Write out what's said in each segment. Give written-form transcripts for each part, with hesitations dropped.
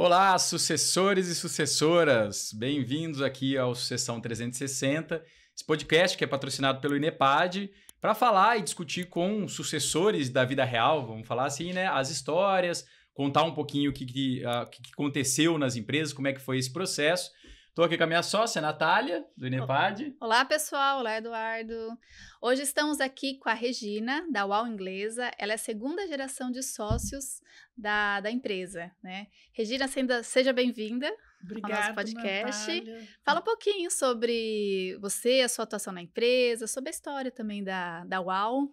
Olá, sucessores e sucessoras! Bem-vindos aqui ao Sucessão 360, esse podcast que é patrocinado pelo INEPAD, para falar e discutir com sucessores da vida real, vamos falar assim, né? As histórias, contar um pouquinho o que aconteceu nas empresas, como é que foi esse processo. Estou aqui com a minha sócia, Natália, do INEPAD. Olá, pessoal. Olá, Eduardo. Hoje estamos aqui com a Regina, da UAU Inglesa. Ela é a segunda geração de sócios da empresa, né? Regina, seja bem-vinda ao nosso podcast. Natália. Fala um pouquinho sobre você, a sua atuação na empresa, sobre a história também da UAU.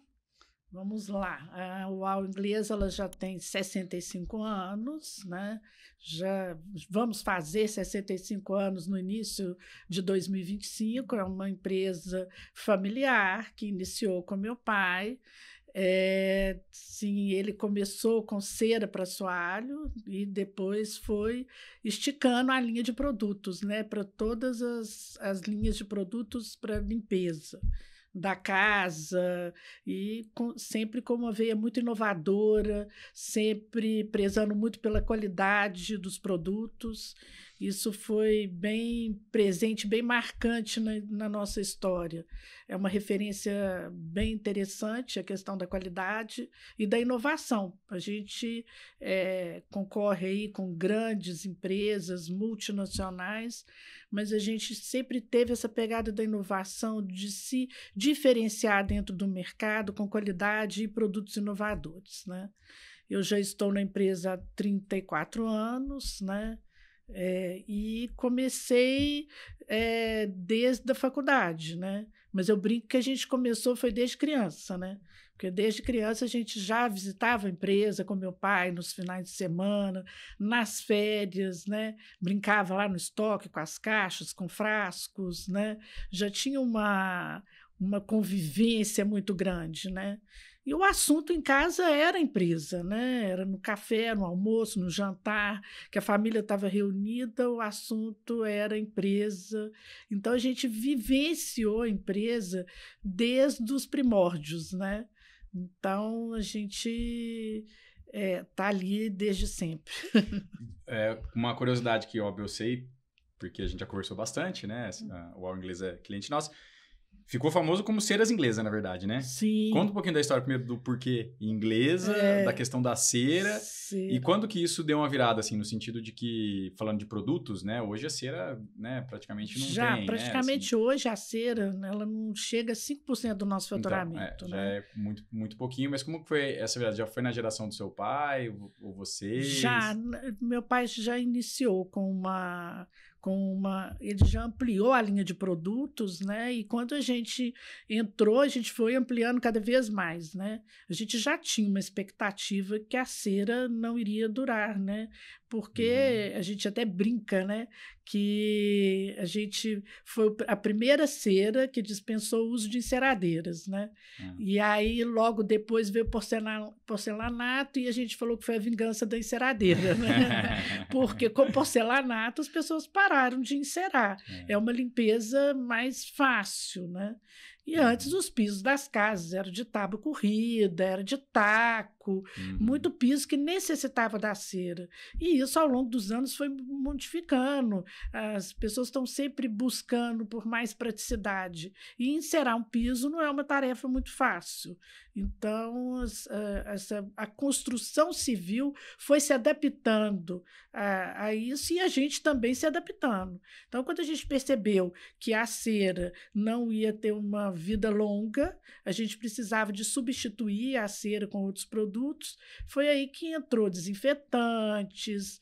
Vamos lá. A UAU Inglesa ela já tem 65 anos, né? Já vamos fazer 65 anos no início de 2025. É uma empresa familiar que iniciou com meu pai. Sim, ele começou com cera para assoalho e depois foi esticando a linha de produtos, né? Para todas as linhas de produtos para limpeza da casa e sempre com uma veia muito inovadora, sempre prezando muito pela qualidade dos produtos. Isso foi bem presente, bem marcante na nossa história. É uma referência bem interessante a questão da qualidade e da inovação. A gente concorre aí com grandes empresas multinacionais, mas a gente sempre teve essa pegada da inovação, de se diferenciar dentro do mercado com qualidade e produtos inovadores, né? Eu já estou na empresa há 34 anos, né? E comecei desde a faculdade, né? Mas eu brinco que a gente começou foi desde criança, né? Porque desde criança a gente já visitava a empresa com meu pai nos finais de semana, nas férias, né? Brincava lá no estoque com as caixas, com frascos, né? Já tinha uma convivência muito grande, né? E o assunto em casa era a empresa, né? Era no café, no almoço, no jantar, que a família estava reunida, o assunto era a empresa. Então, a gente vivenciou a empresa desde os primórdios, né? Então, a gente está ali desde sempre. Uma curiosidade que, óbvio, eu sei, porque a gente já conversou bastante, né? O UAU Inglesa é cliente nosso. Ficou famoso como ceras inglesa, na verdade, né? Sim. Conta um pouquinho da história primeiro do porquê inglesa, da questão da cera. E quando que isso deu uma virada, assim, no sentido de que, falando de produtos, né? Hoje a cera, né, praticamente não tem, praticamente né? Assim, hoje a cera, né, ela não chega a 5% do nosso faturamento, então, né? Já é muito, muito pouquinho, mas como que foi essa virada? Já foi na geração do seu pai ou vocês? Já, meu pai já iniciou ele já ampliou a linha de produtos, né? E quando a gente entrou, a gente foi ampliando cada vez mais, né? A gente já tinha uma expectativa que a cera não iria durar, né? Porque a gente até brinca, né? Que a gente foi a primeira cera que dispensou o uso de enceradeiras, né? E aí, logo depois, veio porcelanato e a gente falou que foi a vingança da enceradeira, né? Porque com porcelanato as pessoas pararam de encerar. É uma limpeza mais fácil, né? E antes os pisos das casas eram de tábua corrida, era de taco, muito piso que necessitava da cera. E isso ao longo dos anos foi modificando. As pessoas estão sempre buscando por mais praticidade. E encerar um piso não é uma tarefa muito fácil. Então, a construção civil foi se adaptando a isso e a gente também se adaptando. Então, quando a gente percebeu que a cera não ia ter uma vida longa, a gente precisava de substituir a cera com outros produtos, foi aí que entrou desinfetantes,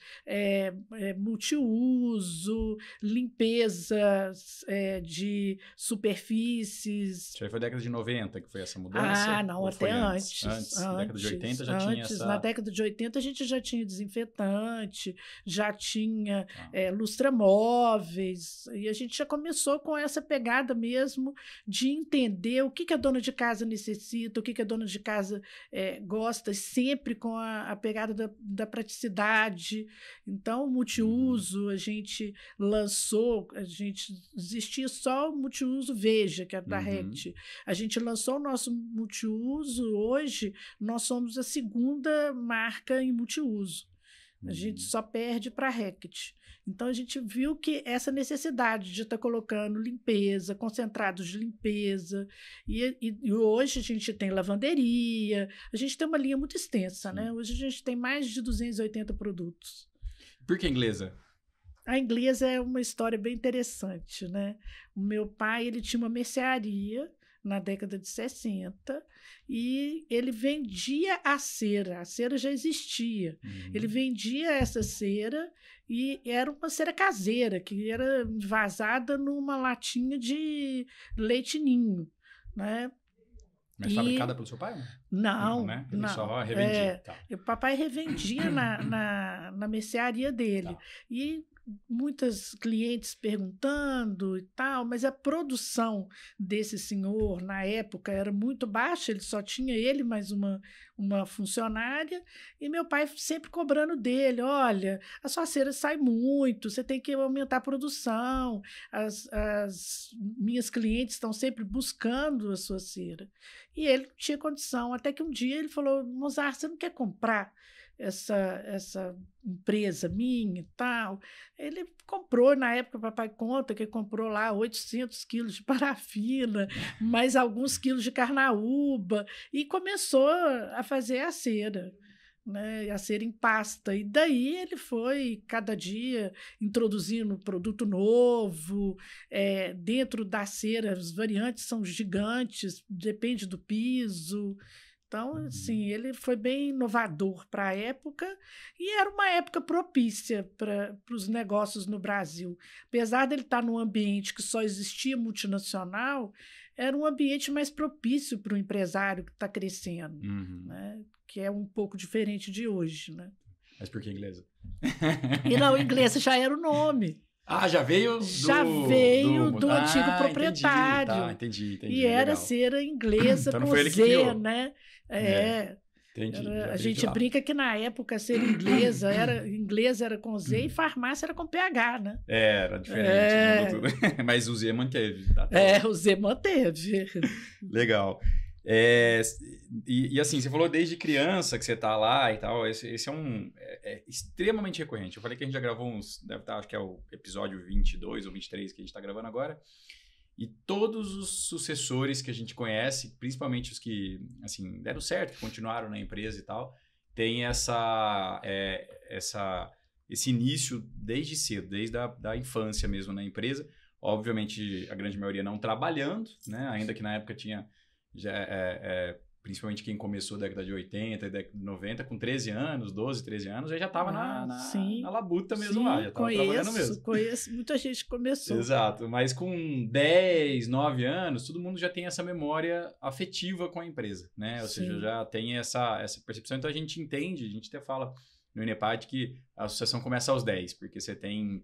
multiuso, limpezas de superfícies. Já foi década de 90 que foi essa mudança? Ah, não, até antes. Antes, década de 80 já tinha essa... Na década de 80 a gente já tinha desinfetante, já tinha lustramóveis, e a gente já começou com essa pegada mesmo de entender o que a dona de casa necessita, o que a dona de casa gosta, sempre com a pegada da praticidade. Então, o multiuso, a gente lançou, existia só o multiuso Veja, que era da Rect. A gente lançou o nosso multiuso, hoje nós somos a segunda marca em multiuso. A gente só perde para Reckitt. Então, a gente viu que essa necessidade de estar colocando limpeza, concentrados de limpeza, e hoje a gente tem lavanderia, a gente tem uma linha muito extensa, né? Hoje a gente tem mais de 280 produtos. Por que inglesa? A inglesa é uma história bem interessante, né? O meu pai, ele tinha uma mercearia na década de 60, e ele vendia a cera já existia. Ele vendia essa cera e era uma cera caseira, que era envasada numa latinha de leite ninho, né? Mas fabricada pelo seu pai? Não, né? Ele não. só revendia. Tá. O papai revendia na mercearia dele. Tá. E muitas clientes perguntando e tal, mas a produção desse senhor na época era muito baixa, ele só tinha ele mais uma funcionária, e meu pai sempre cobrando dele: olha, a sua cera sai muito, você tem que aumentar a produção, as minhas clientes estão sempre buscando a sua cera. E ele não tinha condição, até que um dia ele falou: Mozart, você não quer comprar essa empresa minha e tal? Ele comprou, na época o papai conta que ele comprou lá 800 quilos de parafina, mais alguns quilos de carnaúba, e começou a fazer a cera, né, a cera em pasta. E daí ele foi, cada dia, introduzindo produto novo. Dentro da cera, as variantes são gigantes, depende do piso. Então, assim, ele foi bem inovador para a época, e era uma época propícia para os negócios no Brasil. Apesar dele estar num ambiente que só existia multinacional, era um ambiente mais propício para o empresário que está crescendo, né? Que é um pouco diferente de hoje, né? Mas por que inglesa? E não, inglesa já era o nome. Ah, já veio do antigo proprietário. Entendi. E era cera inglesa então com Z, né? Entendi. A gente brinca que na época a cera inglesa era com Z e farmácia era com PH, né? Era diferente. Tudo. Mas o Z manteve. Tá? O Z manteve. Legal. E assim, você falou desde criança que você tá lá e tal, esse é extremamente recorrente. Eu falei que a gente já gravou acho que é o episódio 22 ou 23 que a gente tá gravando agora, e todos os sucessores que a gente conhece, principalmente os que, assim, deram certo, que continuaram na empresa e tal, tem esse início desde cedo, desde da infância mesmo na empresa. Obviamente, a grande maioria não trabalhando, né? Ainda que na época tinha principalmente quem começou na década de 80, década de 90, com 13 anos, 12, 13 anos, já estava na labuta mesmo lá, já estava trabalhando mesmo. Conheço, muita gente começou. Exato, mas com 10, 9 anos, todo mundo já tem essa memória afetiva com a empresa, né? Ou seja, já tem essa percepção, então a gente entende, a gente até fala no INEPAD que a associação começa aos 10, porque você tem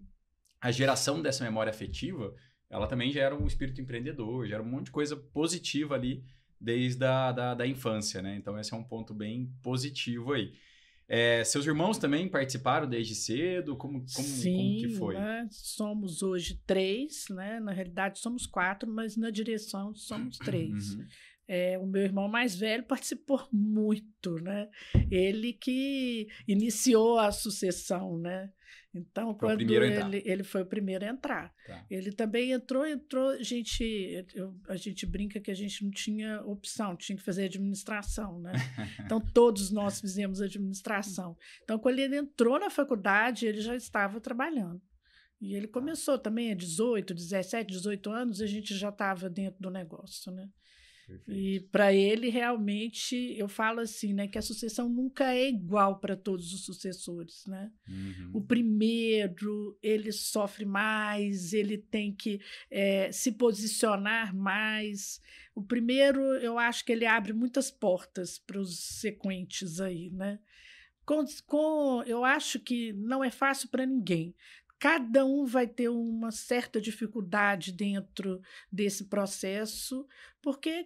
a geração dessa memória afetiva, ela também gera um espírito empreendedor, gera um monte de coisa positiva ali desde da infância, né? Então, esse é um ponto bem positivo aí. Seus irmãos também participaram desde cedo? Como que foi? Né? Somos hoje 3, né? Na realidade, somos 4, mas na direção somos 3. O meu irmão mais velho participou muito, né? Ele que iniciou a sucessão, né? Então, quando ele foi o primeiro a entrar. Tá. Ele também entrou, a gente brinca que a gente não tinha opção, tinha que fazer administração, né? Então, todos nós fizemos administração. Então, quando ele entrou na faculdade, ele já estava trabalhando. E ele começou também a 18, 17, 18 anos, a gente já estava dentro do negócio, né? Perfeito. E para ele, realmente, eu falo assim, né, que a sucessão nunca é igual para todos os sucessores, né? O primeiro, ele sofre mais, ele tem que se posicionar mais. O primeiro, eu acho que ele abre muitas portas para os sequentes aí, né? Eu acho que não é fácil para ninguém. Cada um vai ter uma certa dificuldade dentro desse processo, porque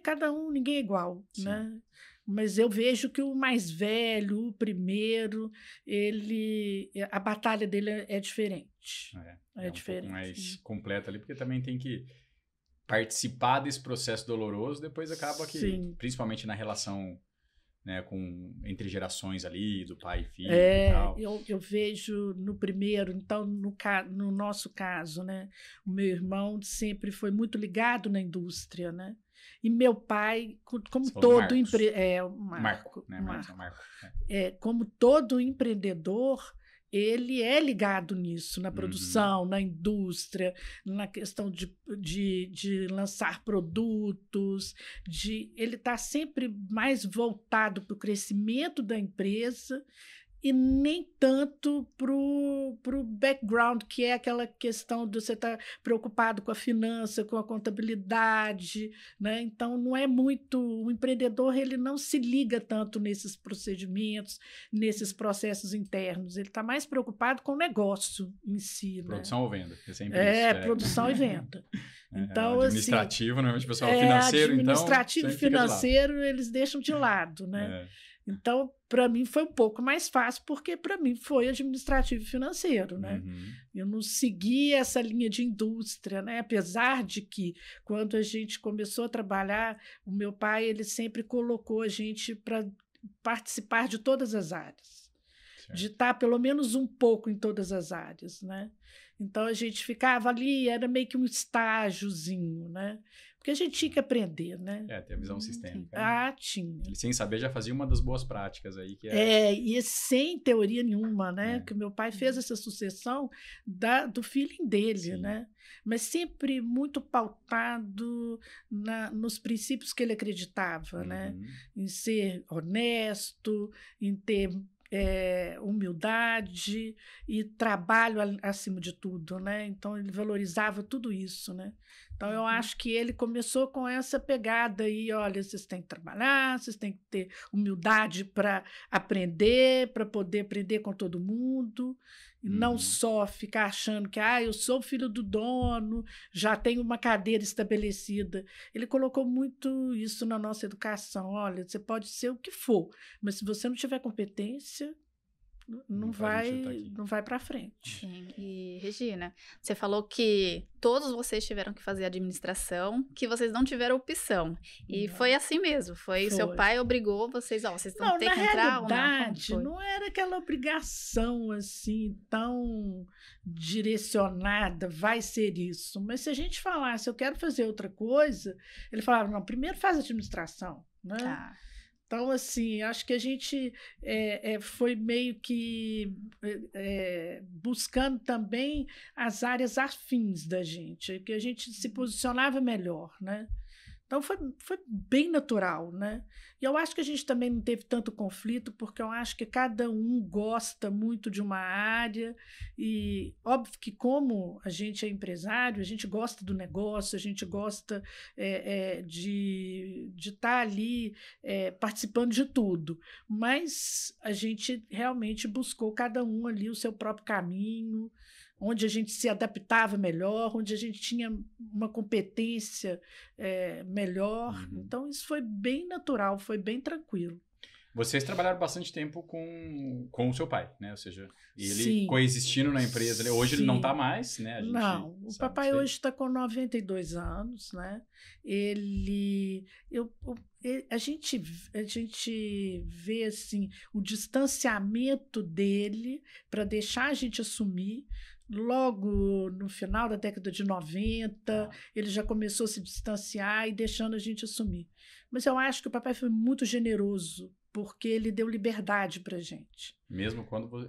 ninguém é igual, né? Mas eu vejo que o mais velho, o primeiro, a batalha dele é diferente. É diferente. Um pouco mais completa ali, porque também tem que participar desse processo doloroso, depois acaba que, principalmente na relação né, entre gerações ali, do pai e filho e tal. Eu vejo no primeiro, então, no nosso caso, né, o meu irmão sempre foi muito ligado na indústria, né? E meu pai, como todo Marco, né? Como todo empreendedor, ele é ligado nisso, na produção, na indústria, na questão de lançar produtos, ele está sempre mais voltado para o crescimento da empresa e nem tanto para o background, que é aquela questão de você estar preocupado com a finança, com a contabilidade, né? Então, não é muito... O empreendedor, ele não se liga tanto nesses procedimentos, nesses processos internos. Ele está mais preocupado com o negócio em si. Produção, né? Ou venda? É sempre isso. Produção e venda. Então, administrativo, assim, normalmente o pessoal financeiro, administrativo então, e financeiro, eles deixam de lado, né? Então, para mim foi um pouco mais fácil, porque para mim foi administrativo e financeiro, né? Eu não segui essa linha de indústria, né? Apesar de que, quando a gente começou a trabalhar, o meu pai, ele sempre colocou a gente para participar de todas as áreas, de estar pelo menos um pouco em todas as áreas, né? Então, a gente ficava ali, era meio que um estágiozinho, né? Porque a gente tinha que aprender, né? Ter a visão sistêmica. Tinha. Ele, sem saber, já fazia uma das boas práticas aí. E sem teoria nenhuma, né? Que meu pai fez essa sucessão do feeling dele, né? Mas sempre muito pautado nos princípios que ele acreditava, né? Em ser honesto, em ter humildade e trabalho acima de tudo, né? Então ele valorizava tudo isso, né? Então eu acho que ele começou com essa pegada aí, olha, vocês têm que trabalhar, vocês têm que ter humildade para aprender, para poder aprender com todo mundo, e não só ficar achando que eu sou filho do dono, já tenho uma cadeira estabelecida. Ele colocou muito isso na nossa educação. Olha, você pode ser o que for, mas se você não tiver competência, não vai para frente. Sim. E, Regina, você falou que todos vocês tiveram que fazer administração, que vocês não tiveram opção. E foi assim mesmo. Foi. Seu pai obrigou vocês, vocês vão ter que entrar ou não? Na realidade, não era aquela obrigação assim, tão direcionada, vai ser isso. Mas se a gente falasse, eu quero fazer outra coisa, ele falava, não, primeiro faz administração, né? Tá. Então, assim, acho que a gente foi meio que buscando também as áreas afins da gente, que a gente se posicionava melhor, né? Então, foi bem natural, né? E eu acho que a gente também não teve tanto conflito, porque eu acho que cada um gosta muito de uma área e, óbvio que como a gente é empresário, a gente gosta do negócio, a gente gosta de estar ali participando de tudo, mas a gente realmente buscou cada um ali o seu próprio caminho, onde a gente se adaptava melhor, onde a gente tinha uma competência melhor. Então, isso foi bem natural, foi bem tranquilo. Vocês trabalharam bastante tempo com o seu pai, né? Ou seja, ele coexistindo na empresa. Hoje ele não está mais, né? Não, o papai hoje está com 92 anos, né? A gente vê assim, o distanciamento dele para deixar a gente assumir. Logo no final da década de 90, ele já começou a se distanciar e deixando a gente assumir. Mas eu acho que o papai foi muito generoso, porque ele deu liberdade para a gente. Mesmo quando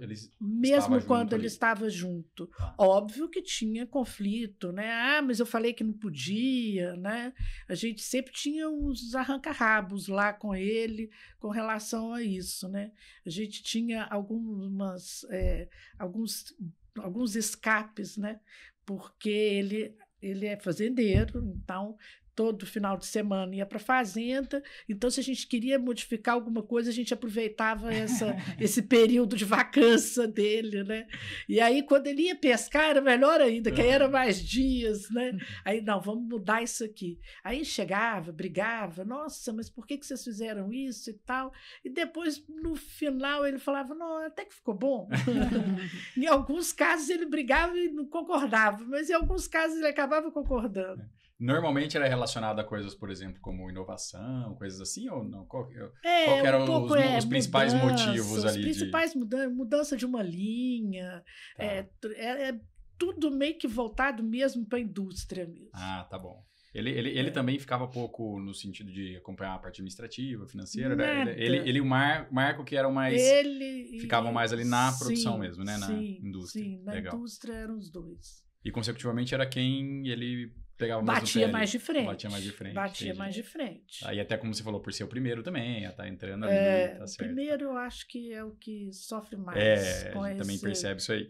ele estava junto. Óbvio que tinha conflito, né? Mas eu falei que não podia, né? A gente sempre tinha uns arranca-rabos lá com ele com relação a isso, né? A gente tinha alguns escapes, né? Porque ele é fazendeiro, então todo final de semana ia para a fazenda, então se a gente queria modificar alguma coisa, a gente aproveitava esse período de vacância dele, né? E aí quando ele ia pescar era melhor ainda, que aí era mais dias, né? Aí não, vamos mudar isso aqui. Aí chegava, brigava, nossa, mas por que vocês fizeram isso e tal? E depois no final ele falava, não, até que ficou bom. Em alguns casos ele brigava e não concordava, mas em alguns casos ele acabava concordando. Normalmente era relacionado a coisas, por exemplo, como inovação, coisas assim, ou não? Qual que Um eram pouco, os principais motivos ali? Os principais mudança de uma linha, Tá. é tudo meio que voltado mesmo para a indústria mesmo. Ah, tá bom. Ele também ficava pouco no sentido de acompanhar a parte administrativa, financeira. Nada. Ele e o Marco que eram mais... ficavam mais ali na produção mesmo, né? Na indústria. Sim, na Legal. indústria eram os dois. E consecutivamente era quem ele pegava mais no Batia pé mais ali. de frente. Batia mais de frente. Batia entendi. mais de frente. Aí até como você falou, por ser o primeiro também, tá entrando ali, tá certo. Primeiro eu acho que é o que sofre mais. A gente também percebe isso aí.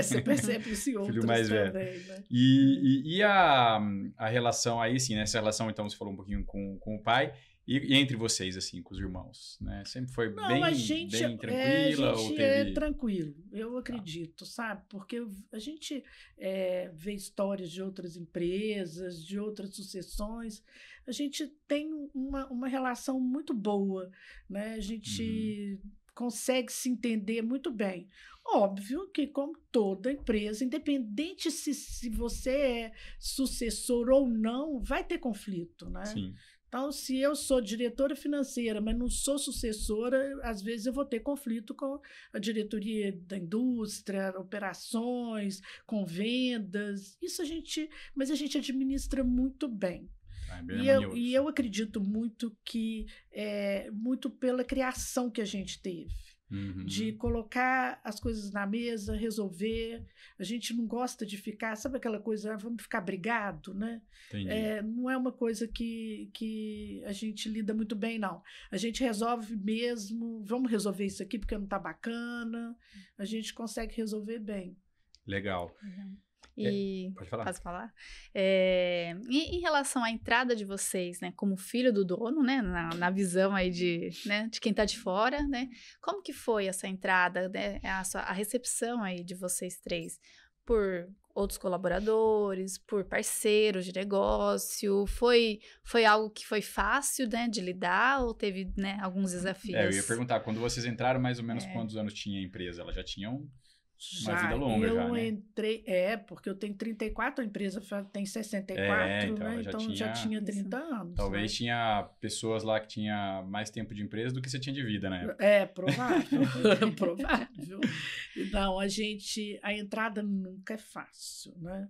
Você percebe isso em outros Filho mais velho. também, né? E a relação aí, sim, né? Essa relação, então, você falou um pouquinho com o pai. E entre vocês, assim, com os irmãos, né? Sempre foi bem tranquila? A gente ou teve... é tranquilo, eu acredito, sabe? Porque a gente vê histórias de outras empresas, de outras sucessões, a gente tem uma relação muito boa, né? A gente consegue se entender muito bem. Óbvio que, como toda empresa, independente se você é sucessor ou não, vai ter conflito, né? Sim. Então, se eu sou diretora financeira, mas não sou sucessora, às vezes eu vou ter conflito com a diretoria da indústria, operações, com vendas. Mas a gente administra muito bem. E eu acredito muito que muito pela criação que a gente teve. De colocar as coisas na mesa, resolver. A gente não gosta de ficar, sabe aquela coisa, vamos ficar brigado, né? Não é uma coisa que a gente lida muito bem, não. A gente resolve mesmo, vamos resolver isso aqui porque não está bacana. A gente consegue resolver bem. Legal. Pode falar. Posso falar? Em relação à entrada de vocês, né, como filho do dono, né, na visão aí de quem está de fora, né, como que foi essa entrada, né, a recepção aí de vocês três por outros colaboradores, por parceiros de negócio? Foi algo que foi fácil, né, de lidar ou teve, né, alguns desafios? Eu ia perguntar, quando vocês entraram, mais ou menos quantos anos tinha a empresa? Ela já tinha uma vida longa já, né? Eu entrei, porque eu tenho 34, a empresa tem 64, então, né? Então já tinha 30 anos. Talvez tinha pessoas lá que tinha mais tempo de empresa do que você tinha de vida, né? Provável. Provável. Não, a entrada nunca é fácil, né?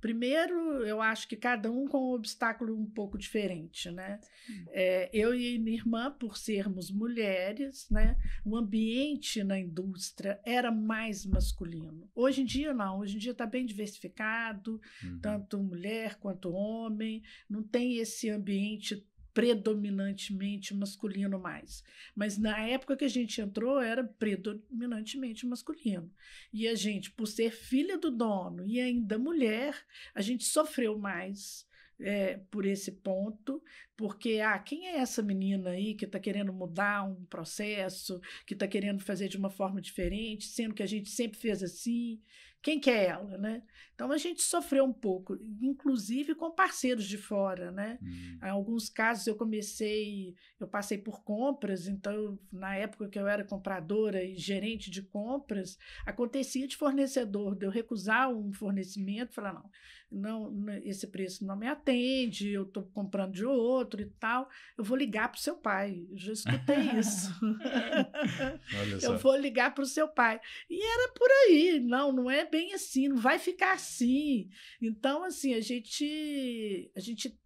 Primeiro, eu acho que cada um com um obstáculo um pouco diferente, né? Eu e minha irmã, por sermos mulheres, né? O ambiente na indústria era mais masculino. Hoje em dia, não. Hoje em dia está bem diversificado, tanto mulher quanto homem. Não tem esse ambiente predominantemente masculino mais. Mas na época que a gente entrou, era predominantemente masculino. E a gente, por ser filha do dono e ainda mulher, a gente sofreu mais por esse ponto, porque quem é essa menina aí que está querendo mudar um processo, que está querendo fazer de uma forma diferente, sendo que a gente sempre fez assim? Quem que é ela, né? Então, a gente sofreu um pouco, inclusive com parceiros de fora, né? Em alguns casos, eu passei por compras, então, na época que eu era compradora e gerente de compras, acontecia de fornecedor, de eu recusar um fornecimento, falar, não, esse preço não me atende, eu estou comprando de outro e tal, eu vou ligar para o seu pai. Eu já escutei isso. Olha só. Eu vou ligar para o seu pai. E era por aí, não é bem assim, não vai ficar assim. Então, assim, a gente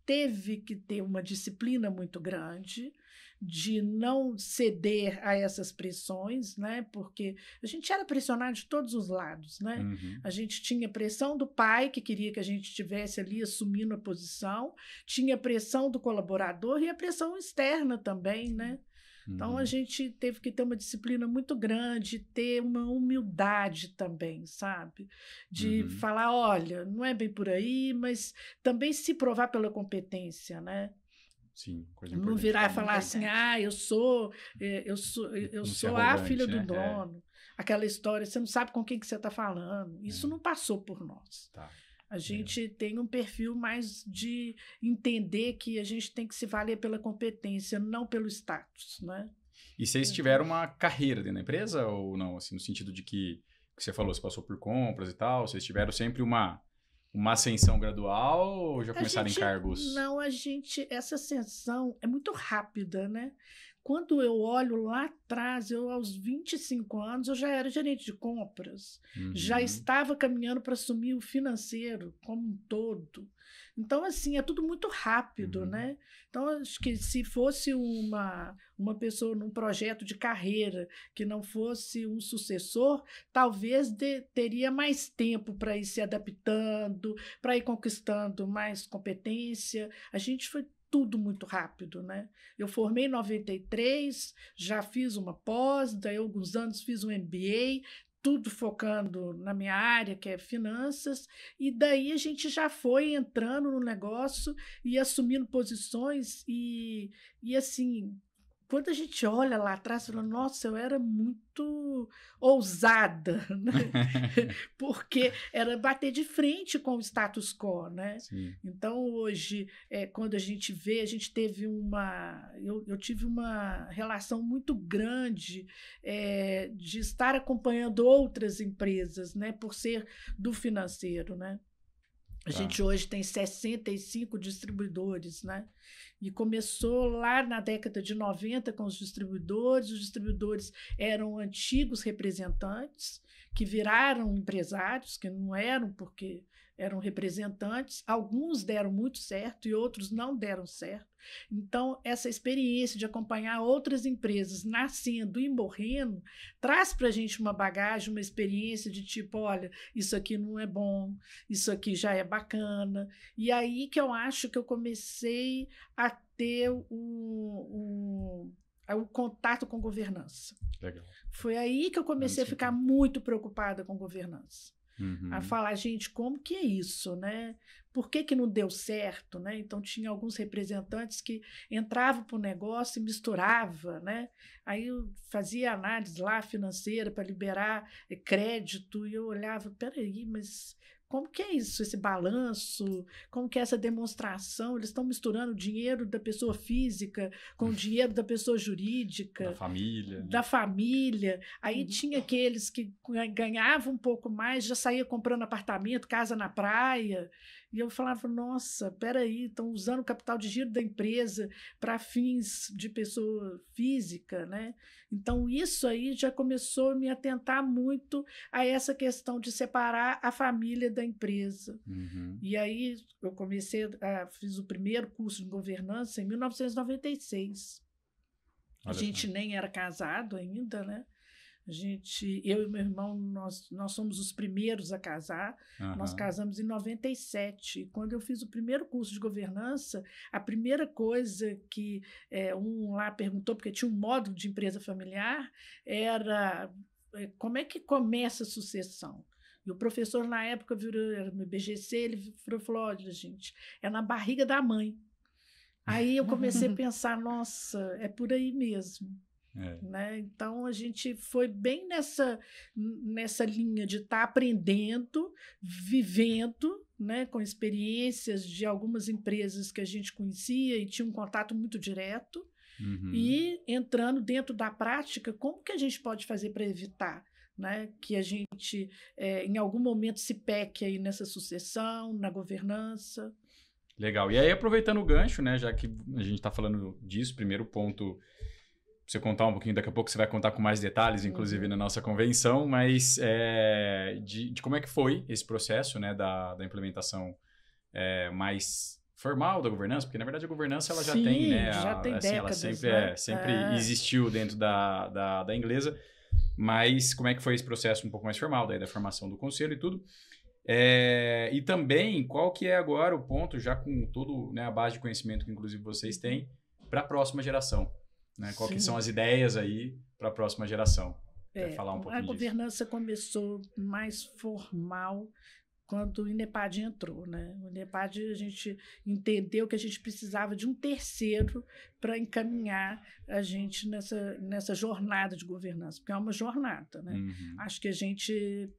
teve que ter uma disciplina muito grande de não ceder a essas pressões, né? Porque a gente era pressionado de todos os lados, né? A gente tinha pressão do pai, que queria que a gente estivesse ali assumindo a posição, tinha pressão do colaborador e a pressão externa também, né? Então, a gente teve que ter uma disciplina muito grande, ter uma humildade também, sabe? De falar, olha, não é bem por aí, mas também se provar pela competência, né? Sim, coisa importante. Não virar e falar assim, eu sou a filha do dono. Aquela história, você não sabe com quem que você está falando. Isso não passou por nós. Tá. A gente tem um perfil mais de entender que a gente tem que se valer pela competência, não pelo status, né? E vocês tiveram uma carreira dentro da empresa ou não? Assim, no sentido de que você falou, você passou por compras e tal, vocês tiveram sempre um uma ascensão gradual ou já começaram em cargos? Não, essa ascensão é muito rápida, né? Quando eu olho lá atrás, aos 25 anos, eu já era gerente de compras, já estava caminhando para assumir o financeiro como um todo. Então, assim, é tudo muito rápido, né? Então, acho que se fosse uma pessoa num projeto de carreira que não fosse um sucessor, talvez teria mais tempo para ir se adaptando, para ir conquistando mais competência. A gente foi tudo muito rápido, né? Eu formei em 93, já fiz uma pós, daí alguns anos fiz um MBA, tudo focando na minha área, que é finanças, e daí a gente já foi entrando no negócio e assumindo posições e assim, quando a gente olha lá atrás, fala, nossa, eu era muito ousada, né? Porque era bater de frente com o status quo, né? Sim. Então, hoje, quando a gente vê, a gente teve eu tive uma relação muito grande de estar acompanhando outras empresas, né? Por ser do financeiro, né? A gente hoje tem 65 distribuidores, né? E começou lá na década de 90 com os distribuidores eram antigos representantes que viraram empresários, que não eram porque eram representantes, alguns deram muito certo e outros não deram certo. Então, essa experiência de acompanhar outras empresas nascendo e morrendo traz para a gente uma bagagem, uma experiência de tipo, olha, isso aqui não é bom, isso aqui já é bacana. E aí que eu acho que eu comecei a ter o contato com governança. Legal. Foi aí que eu comecei a ficar muito preocupada com governança. A falar, gente, como que é isso, né? Por que não deu certo, né? Então, tinha alguns representantes que entravam para o negócio e misturava, né? Aí eu fazia análise lá financeira para liberar crédito e eu olhava, peraí, mas como que é isso, esse balanço? Como que é essa demonstração? Eles estão misturando o dinheiro da pessoa física com o dinheiro da pessoa jurídica. Da família. Da família. Aí tinha aqueles que ganhavam um pouco mais, já saía comprando apartamento, casa na praia. E eu falava, nossa, peraí, estão usando o capital de giro da empresa para fins de pessoa física, né? Então, isso aí já começou a me atentar muito a essa questão de separar a família da empresa. E aí eu fiz o primeiro curso de governança em 1996. A gente nem era casado ainda, né? Eu e meu irmão, nós somos os primeiros a casar. Nós casamos em 97. E quando eu fiz o primeiro curso de governança, a primeira coisa que um lá perguntou, porque tinha um módulo de empresa familiar, era como é que começa a sucessão? E o professor, na época, era no IBGC, ele falou, olha, gente, é na barriga da mãe. Aí eu comecei a pensar, nossa, é por aí mesmo. Né? Então, a gente foi bem nessa linha de estar aprendendo, vivendo, né, com experiências de algumas empresas que a gente conhecia e tinha um contato muito direto, e entrando dentro da prática, como que a gente pode fazer para evitar, né, que a gente, em algum momento, se peque aí nessa sucessão, na governança. Legal. E aí, aproveitando o gancho, né, já que a gente está falando disso, primeiro ponto, você contar um pouquinho, daqui a pouco você vai contar com mais detalhes, inclusive na nossa convenção, mas de como é que foi esse processo, né, da implementação mais formal da governança, porque na verdade a governança ela já tem, né, já tem assim, décadas, ela sempre existiu dentro da Inglesa, mas como é que foi esse processo um pouco mais formal, daí da formação do conselho e tudo. E também, qual que é agora o ponto, já com todo, né, a base de conhecimento que inclusive vocês têm, para a próxima geração? Né? Qual que são as ideias aí para a próxima geração? Quer falar um pouquinho disso? A governança começou mais formal quando o INEPAD entrou, né? O INEPAD, a gente entendeu que a gente precisava de um terceiro para encaminhar a gente nessa jornada de governança, porque é uma jornada, né? Acho que a gente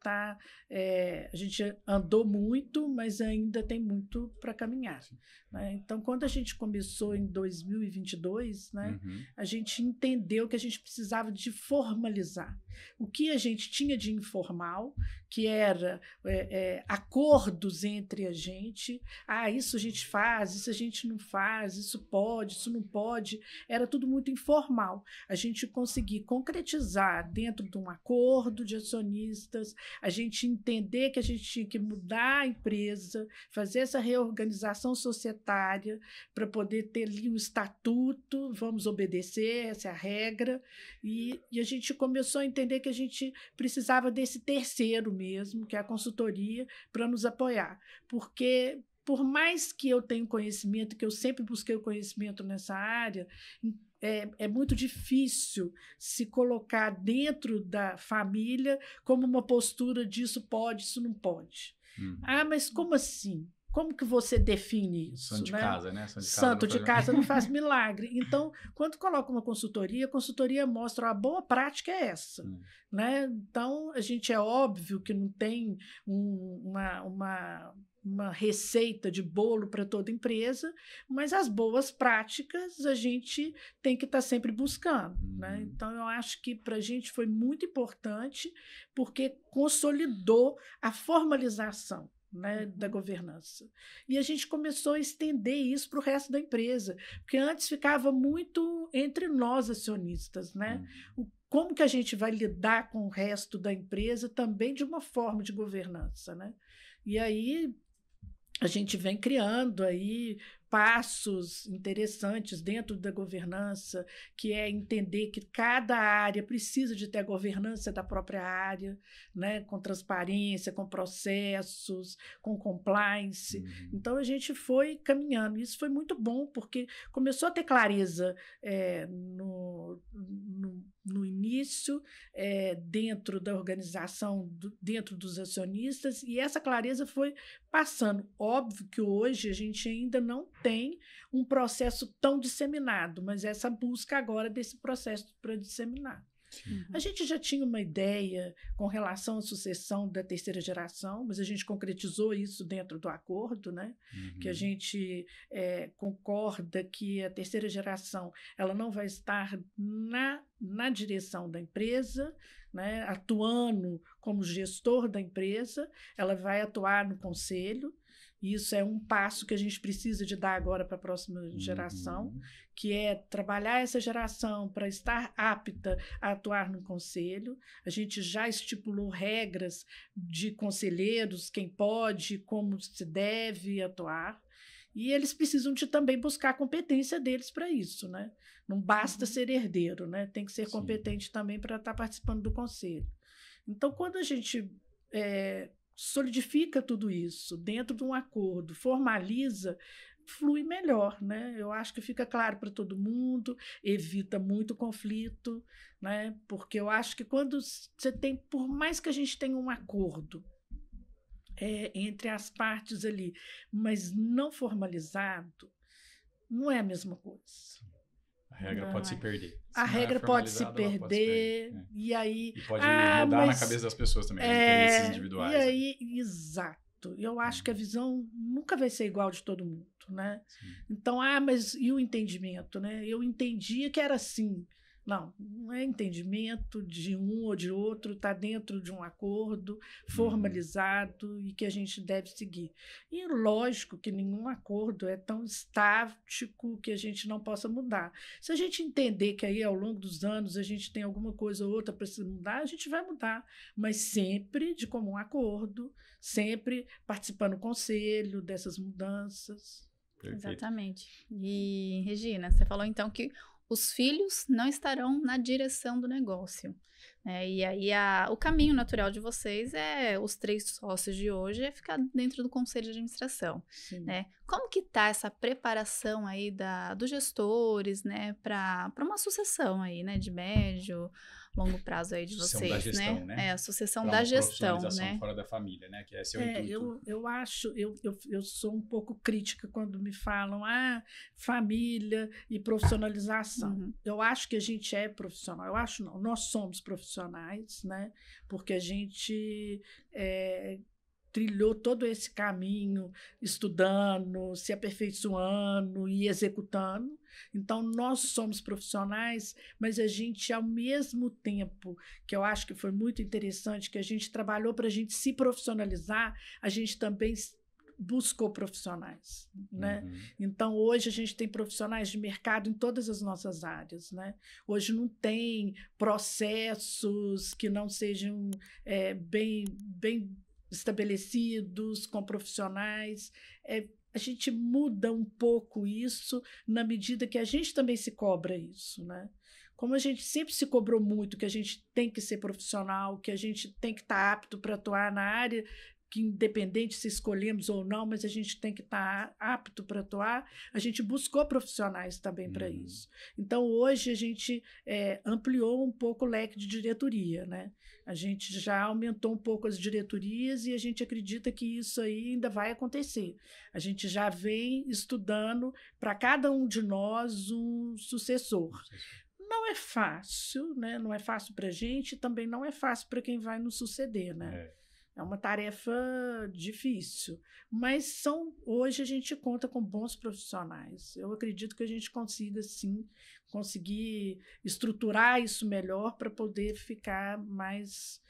a gente andou muito, mas ainda tem muito para caminhar, né? Então, quando a gente começou em 2022, né, a gente entendeu que a gente precisava de formalizar o que a gente tinha de informal, que era acordos entre a gente. Isso a gente faz, isso a gente não faz, isso pode, isso não pode. Era tudo muito informal. A gente conseguir concretizar dentro de um acordo de acionistas, a gente entender que a gente tinha que mudar a empresa, fazer essa reorganização societária para poder ter ali um estatuto, vamos obedecer, essa é a regra. E a gente começou a entender que a gente precisava desse terceiro mesmo, que é a consultoria, para nos apoiar. Porque, por mais que eu tenha conhecimento, que eu sempre busquei o conhecimento nessa área, é muito difícil se colocar dentro da família como uma postura disso pode, isso não pode. Mas como assim? Como que você define isso? Santo de casa, né? Santo de casa não faz milagre. Então, quando coloca uma consultoria, a consultoria mostra a boa prática é essa. Né? Então, a gente é óbvio que não tem uma receita de bolo para toda empresa, mas as boas práticas a gente tem que estar sempre buscando. Né? Então, eu acho que para a gente foi muito importante porque consolidou a formalização, né, da governança. E a gente começou a estender isso para o resto da empresa, porque antes ficava muito entre nós acionistas, né? Como que a gente vai lidar com o resto da empresa também de uma forma de governança, né? E aí a gente vem criando aí passos interessantes dentro da governança, que é entender que cada área precisa de ter a governança da própria área, né? Com transparência, com processos, com compliance. Então, a gente foi caminhando. Isso foi muito bom, porque começou a ter clareza no início, dentro da organização, dentro dos acionistas, e essa clareza foi passando. Óbvio que hoje a gente ainda não tem um processo tão disseminado, mas essa busca agora desse processo para disseminar. A gente já tinha uma ideia com relação à sucessão da terceira geração, mas a gente concretizou isso dentro do acordo, né? Que a gente concorda que a terceira geração ela não vai estar na direção da empresa, né? Atuando como gestor da empresa, ela vai atuar no conselho. Isso é um passo que a gente precisa de dar agora para a próxima geração, que é trabalhar essa geração para estar apta a atuar no conselho. A gente já estipulou regras de conselheiros, quem pode, como se deve atuar. E eles precisam de também buscar a competência deles para isso, né? Não basta ser herdeiro, né? Tem que ser competente também para estar participando do conselho. Então, quando a gente solidifica tudo isso dentro de um acordo, formaliza, flui melhor, né? Eu acho que fica claro para todo mundo, evita muito conflito, né? Porque eu acho que quando você tem, por mais que a gente tenha um acordo entre as partes ali, mas não formalizado, não é a mesma coisa. A regra pode se perder. A regra pode se perder, e aí... E pode mudar na cabeça das pessoas também, interesses individuais. E aí, exato. Eu acho que a visão nunca vai ser igual de todo mundo, né? Então, mas e o entendimento, né? Eu entendia que era assim. Não é entendimento de um ou de outro, está dentro de um acordo formalizado e que a gente deve seguir. E lógico que nenhum acordo é tão estático que a gente não possa mudar. Se a gente entender que aí ao longo dos anos a gente tem alguma coisa ou outra para se mudar, a gente vai mudar, mas sempre de comum acordo, sempre participando do conselho dessas mudanças. Perfeito. Exatamente. E, Regina, você falou então que os filhos não estarão na direção do negócio. E aí o caminho natural de vocês os 3 sócios de hoje é ficar dentro do conselho de administração, né? Como que tá essa preparação aí dos gestores, né, para uma sucessão aí, né, de médio, longo prazo aí de vocês, da gestão, né? A sucessão pra da uma gestão, profissionalização fora da família, né? Que é seu intuito. Eu acho, eu sou um pouco crítica quando me falam família e profissionalização. Uhum. Eu acho que a gente é profissional. Eu acho não, nós somos profissionais, né? Porque a gente trilhou todo esse caminho estudando, se aperfeiçoando e executando. Então, nós somos profissionais, mas a gente, ao mesmo tempo, que eu acho que foi muito interessante, que a gente trabalhou para a gente se profissionalizar, a gente também buscou profissionais, né? Uhum. Então, hoje a gente tem profissionais de mercado em todas as nossas áreas, né? Hoje não tem processos que não sejam bem estabelecidos, com profissionais. A gente muda um pouco isso na medida que a gente também se cobra isso, né? Como a gente sempre se cobrou muito que a gente tem que ser profissional, que a gente tem que estar apto para atuar na área, que independente se escolhemos ou não, mas a gente tem que estar apto para atuar, a gente buscou profissionais também para isso. Então, hoje a gente ampliou um pouco o leque de diretoria, né? A gente já aumentou um pouco as diretorias e a gente acredita que isso aí ainda vai acontecer. A gente já vem estudando para cada um de nós um sucessor. Não é fácil, né? Não é fácil para a gente, também não é fácil para quem vai nos suceder, né? É uma tarefa difícil, mas hoje a gente conta com bons profissionais. Eu acredito que a gente consiga, sim, conseguir estruturar isso melhor para poder ficar mais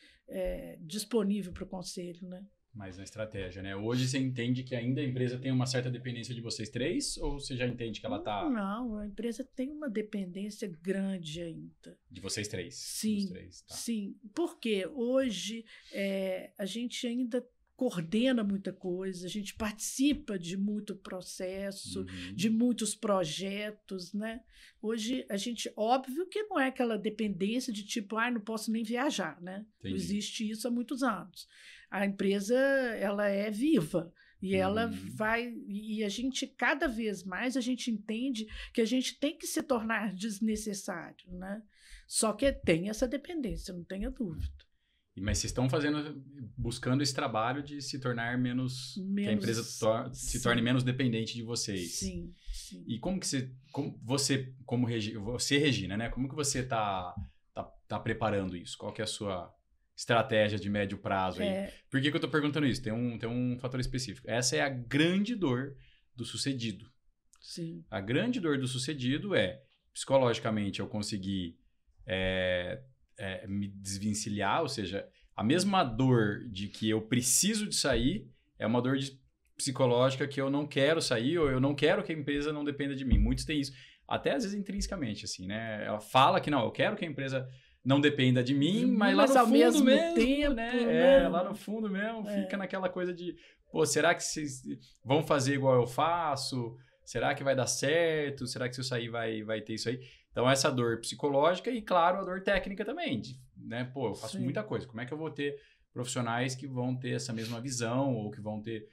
disponível para o conselho, né? Mais na estratégia, né? Hoje você entende que ainda a empresa tem uma certa dependência de vocês 3, ou você já entende que ela está... Não, a empresa tem uma dependência grande ainda. De vocês 3? Sim, dos 3, tá. Sim. Porque hoje a gente ainda coordena muita coisa, a gente participa de muito processo, de muitos projetos, né? Hoje a gente, óbvio que não é aquela dependência de tipo, não posso nem viajar, né? Não existe isso há muitos anos. A empresa, ela é viva e ela vai, e a gente, cada vez mais, a gente entende que a gente tem que se tornar desnecessário, né? Só que tem essa dependência, não tenha dúvida. Mas vocês estão buscando esse trabalho de se tornar menos que a empresa se torne menos dependente de vocês. Sim, sim. E como que você, Regina, né? Como que você tá preparando isso? Qual que é a sua estratégia de médio prazo aí? Por que eu tô perguntando isso? Tem um fator específico. Essa é a grande dor do sucedido. Sim. A grande dor do sucedido psicologicamente, eu conseguir me desvencilhar, ou seja, a mesma dor de que eu preciso de sair é uma dor psicológica que eu não quero sair, ou eu não quero que a empresa não dependa de mim. Muitos têm isso, até às vezes intrinsecamente, assim, né? Ela fala que não, eu quero que a empresa não dependa de mim, mas lá no ao fundo mesmo mesmo, tempo, né? Lá no fundo mesmo fica naquela coisa de, pô, será que vocês vão fazer igual eu faço? Será que vai dar certo? Será que se eu sair vai ter isso aí? Então, essa dor psicológica e, claro, a dor técnica também, né? Pô, eu faço muita coisa. Como é que eu vou ter profissionais que vão ter essa mesma visão ou que vão ter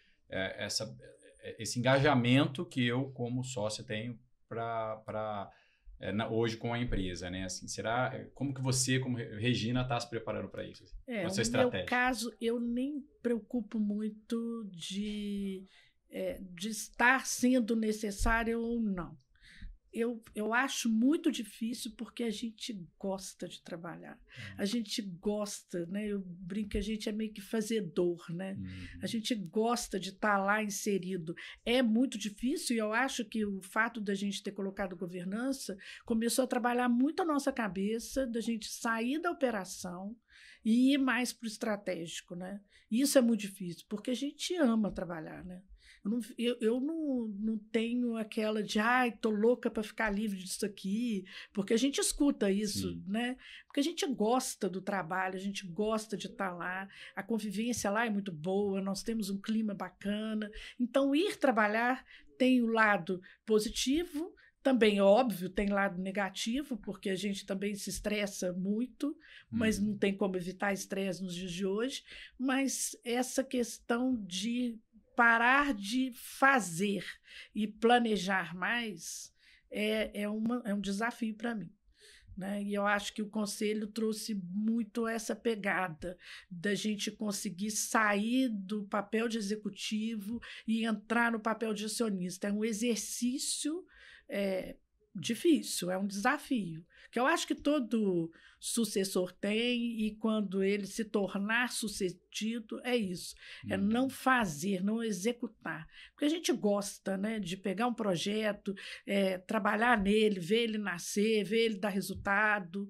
esse engajamento que eu, como sócio, tenho hoje com a empresa, né? Assim, como que você, como Regina, está se preparando para isso? No meu caso, eu nem preocupo muito de estar sendo necessário ou não. Eu acho muito difícil porque a gente gosta de trabalhar. A gente gosta, né? Eu brinco que a gente é meio que fazedor, né? A gente gosta de estar lá inserido. É muito difícil e eu acho que o fato da gente ter colocado governança começou a trabalhar muito a nossa cabeça, da gente sair da operação e ir mais para o estratégico, né? Isso é muito difícil, porque a gente ama trabalhar, né? Eu não tenho aquela de, tô louca para ficar livre disso aqui, porque a gente escuta isso, né? Porque a gente gosta do trabalho, a gente gosta de estar lá, a convivência lá é muito boa, nós temos um clima bacana. Então, ir trabalhar tem o lado positivo, Também, óbvio, tem lado negativo, porque a gente também se estressa muito, mas não tem como evitar estresse nos dias de hoje. Mas essa questão de parar de fazer e planejar mais é um desafio para mim. Né? E eu acho que o Conselho trouxe muito essa pegada da gente conseguir sair do papel de executivo e entrar no papel de acionista. É um exercício difícil, é um desafio, que eu acho que todo sucessor tem, e quando ele se tornar sucedido, é isso, é não fazer, não executar, porque a gente gosta, né, de pegar um projeto, trabalhar nele, ver ele nascer, ver ele dar resultado.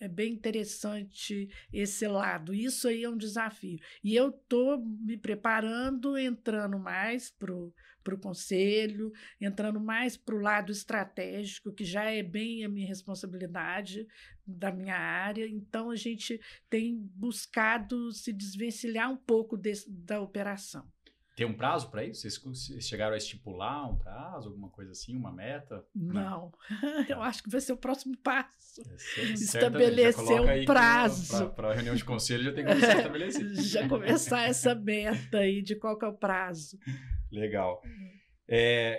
É bem interessante esse lado. Isso aí é um desafio. E eu estou me preparando, entrando mais para o conselho, entrando mais para o lado estratégico, que já é bem a minha responsabilidade da minha área. Então, a gente tem buscado se desvencilhar um pouco da operação. Tem um prazo para isso? Vocês chegaram a estipular um prazo, alguma coisa assim, uma meta? Não. Eu acho que vai ser o próximo passo. Estabelecer um prazo. Para a reunião de conselho já tem que começar a estabelecer. Já começar essa meta aí de qual que é o prazo. Legal.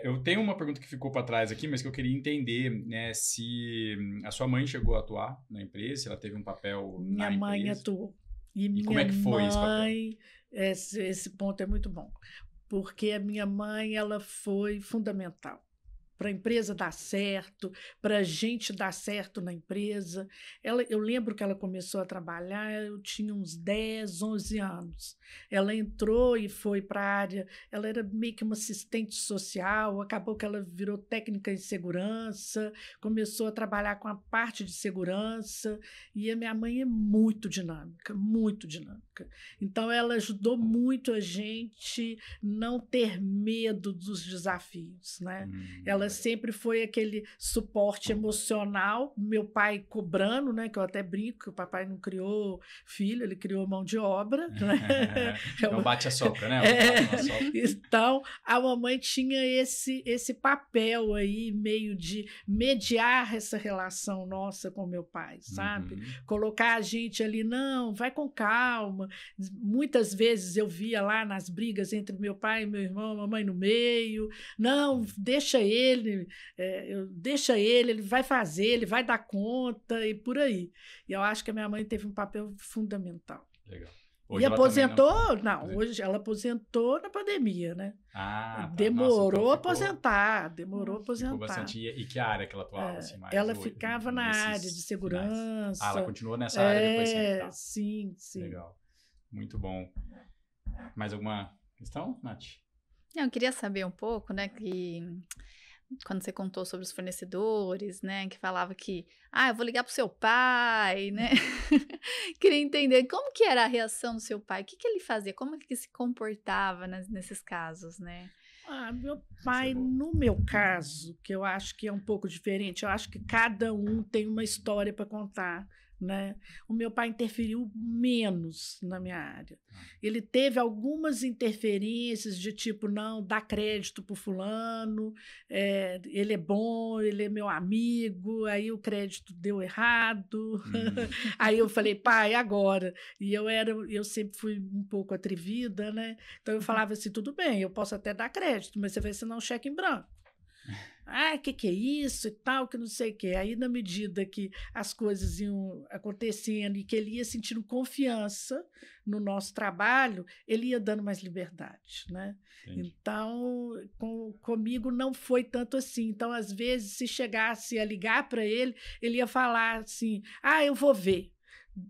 Eu tenho uma pergunta que ficou para trás aqui, mas que eu queria entender, né, se a sua mãe chegou a atuar na empresa, se ela teve um papel na empresa. Minha mãe atuou. E como é que foi esse papel? Esse ponto é muito bom, porque a minha mãe ela foi fundamental para a empresa dar certo, para a gente dar certo na empresa. Eu lembro que ela começou a trabalhar, eu tinha uns 10, 11 anos. Ela entrou e foi para a área, ela era meio que uma assistente social, acabou que ela virou técnica em segurança, começou a trabalhar com a parte de segurança, e a minha mãe é muito dinâmica, muito dinâmica. Então, ela ajudou muito a gente não ter medo dos desafios, né? Ela sempre foi aquele suporte emocional, meu pai cobrando, né, que eu até brinco, que o papai não criou filho, ele criou mão de obra. Né? Não bate a sopra, né? Então, a mamãe tinha esse papel aí, meio de mediar essa relação nossa com meu pai, sabe? Colocar a gente ali, não, vai com calma. Muitas vezes eu via lá nas brigas entre meu pai e meu irmão, a mamãe no meio, não, deixa ele, ele vai fazer, ele vai dar conta e por aí. E eu acho que a minha mãe teve um papel fundamental. Legal. Hoje e aposentou? Não, hoje ela aposentou na pandemia, né? Demorou a aposentar, demorou a aposentar. Bastante. E que área que ela atuava? Assim, mais ela ficava na área de segurança. Ela continuou nessa área depois? Tá. Sim. Legal. Muito bom. Mais alguma questão, Nath? Eu queria saber um pouco, né, que quando você contou sobre os fornecedores, né, que falava que, eu vou ligar pro seu pai, né? Queria entender como que era a reação do seu pai, o que ele fazia, como que se comportava nesses casos, né? Meu pai, no meu caso, que eu acho que é um pouco diferente, eu acho que cada um tem uma história para contar. Né? O meu pai interferiu menos na minha área. Ele teve algumas interferências de tipo, não, dá crédito para o fulano, ele é bom, ele é meu amigo, aí o crédito deu errado. Aí eu falei, pai, agora? E eu sempre fui um pouco atrevida, né? Então eu falava assim, tudo bem, eu posso até dar crédito, mas você vai assinar um cheque em branco. Que é isso e tal, que não sei o quê. Aí, na medida que as coisas iam acontecendo e que ele ia sentindo confiança no nosso trabalho, ele ia dando mais liberdade, né? Entendi. Então, comigo não foi tanto assim. Então, às vezes, se chegasse a ligar para ele, ele ia falar assim, eu vou ver.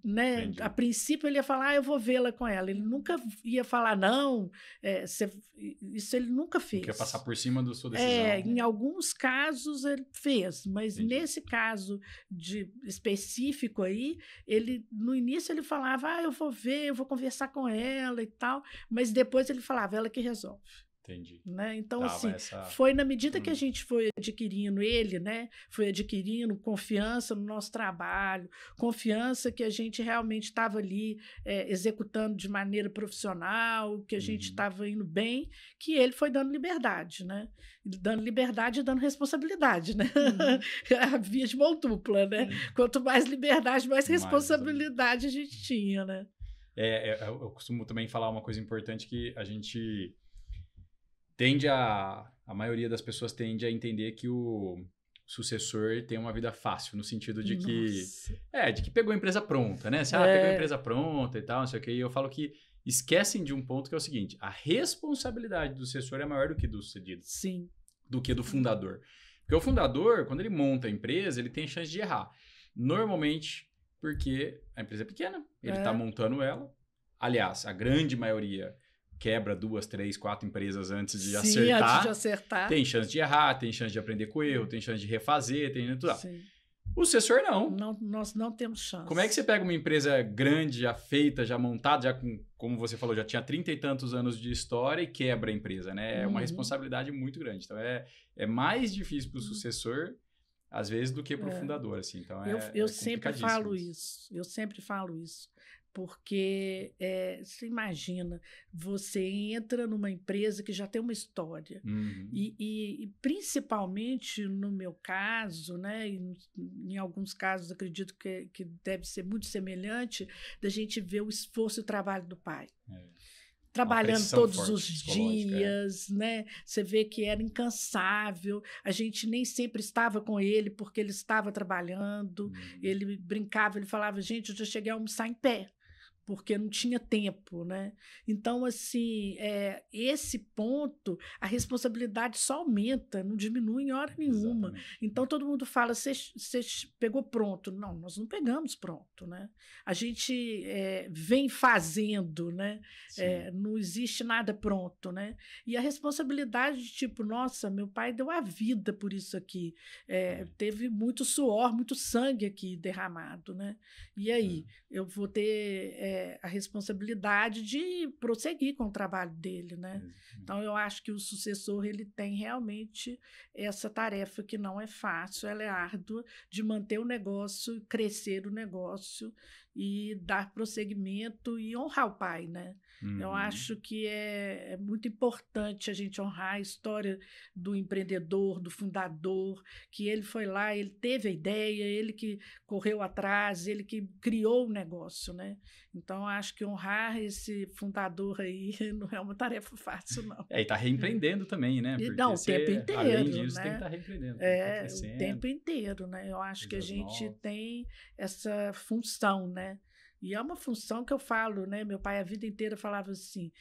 Né? A princípio ele ia falar, eu vou vê-la com ela. Ele nunca ia falar, não, isso ele nunca fez. Quer passar por cima da sua decisão. Em alguns casos ele fez, mas nesse caso específico aí, no início ele falava, eu vou ver, eu vou conversar com ela e tal, mas depois ele falava, ela que resolve. Entendi. Né? Então, Dava assim, essa... foi na medida que a gente foi adquirindo ele, né? Foi adquirindo confiança no nosso trabalho, confiança que a gente realmente estava ali executando de maneira profissional, que a gente estava indo bem, que ele foi dando liberdade, né? Dando liberdade e dando responsabilidade, né? A via de mão dupla, né? Quanto mais liberdade, mais responsabilidade a gente tinha, né? Eu costumo também falar uma coisa importante que a gente tende a maioria das pessoas tende a entender que o sucessor tem uma vida fácil, no sentido de que pegou a empresa pronta, né? Pegou a empresa pronta e tal, não sei o quê. E eu falo que esquecem de um ponto que é o seguinte, a responsabilidade do sucessor é maior do que do sucedido. Sim. Do que do fundador. Porque o fundador, quando ele monta a empresa, ele tem chance de errar. Normalmente, porque a empresa é pequena, ele está montando ela. Aliás, a grande maioria quebra 2, 3, 4 empresas antes de acertar. Antes de acertar. Tem chance de errar, tem chance de aprender com o erro, tem chance de refazer, tem tudo. Sim. O sucessor não. Nós não temos chance. Como é que você pega uma empresa grande, já feita, já montada, já com, como você falou, já tinha 30 e tantos anos de história e quebra a empresa, né? É uma responsabilidade muito grande. Então, é mais difícil para o sucessor, às vezes, do que para o fundador, assim. Então, eu sempre falo isso. Eu sempre falo isso. Porque você imagina, você entra numa empresa que já tem uma história. E principalmente no meu caso, né, em alguns casos acredito que deve ser muito semelhante, da gente ver o esforço e o trabalho do pai. Trabalhando todos os dias, né? Você vê que era incansável, a gente nem sempre estava com ele porque ele estava trabalhando, ele brincava, ele falava, gente, eu já cheguei a almoçar em pé, porque não tinha tempo, né? Então, assim, esse ponto, a responsabilidade só aumenta, não diminui em hora nenhuma. Exatamente. Então, todo mundo fala, você pegou pronto. Não, nós não pegamos pronto, né? A gente vem fazendo, né? Não existe nada pronto, né? E a responsabilidade de tipo, nossa, meu pai deu a vida por isso aqui. Teve muito suor, muito sangue aqui derramado, né? E aí, eu vou ter a responsabilidade de prosseguir com o trabalho dele, né? Então, eu acho que o sucessor, ele tem realmente essa tarefa que não é fácil, ela é árdua, de manter o negócio, crescer o negócio e dar prosseguimento e honrar o pai, né? Eu acho que é muito importante a gente honrar a história do empreendedor, do fundador, que ele foi lá, ele teve a ideia, ele que correu atrás, ele que criou o negócio, né? Então, eu acho que honrar esse fundador aí não é uma tarefa fácil, não. E tá reempreendendo também, né? Porque não, o tempo inteiro, além disso, né? tem que estar reempreendendo. O tempo inteiro, né? Eu acho que a gente tem essa função, né? E é uma função que eu falo, né? Meu pai a vida inteira falava assim,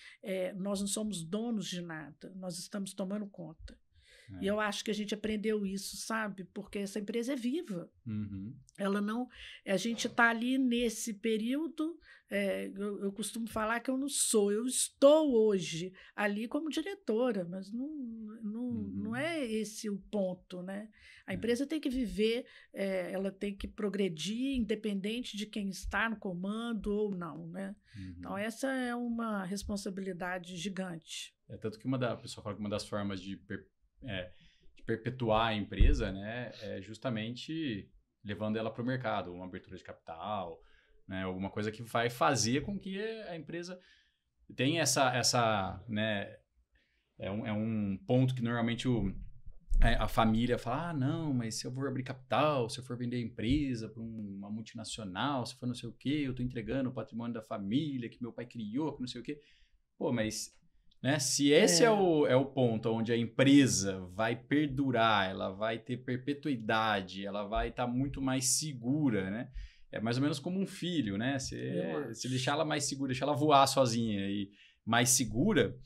nós não somos donos de nada, nós estamos tomando conta. E eu acho que a gente aprendeu isso, sabe? Porque essa empresa é viva. Ela não... A gente está ali nesse período... eu costumo falar que eu não sou. Eu estou hoje ali como diretora, mas não é esse o ponto, né? A empresa tem que viver, ela tem que progredir, independente de quem está no comando ou não, né? Então, essa é uma responsabilidade gigante. Tanto que a pessoa fala que uma das formas de perpetuar a empresa, né, é justamente levando ela para o mercado, uma abertura de capital, né, alguma coisa que vai fazer com que a empresa tenha né, é um ponto que normalmente a família fala, não, mas se eu for abrir capital, se eu for vender a empresa para uma multinacional, se for não sei o quê, eu estou entregando o patrimônio da família que meu pai criou, que não sei o quê. Pô, mas... Né? Se esse é o ponto onde a empresa vai perdurar, ela vai ter perpetuidade, ela vai estar muito mais segura, né? É mais ou menos como um filho, né? Se deixar ela mais segura, deixar ela voar sozinha e mais segura,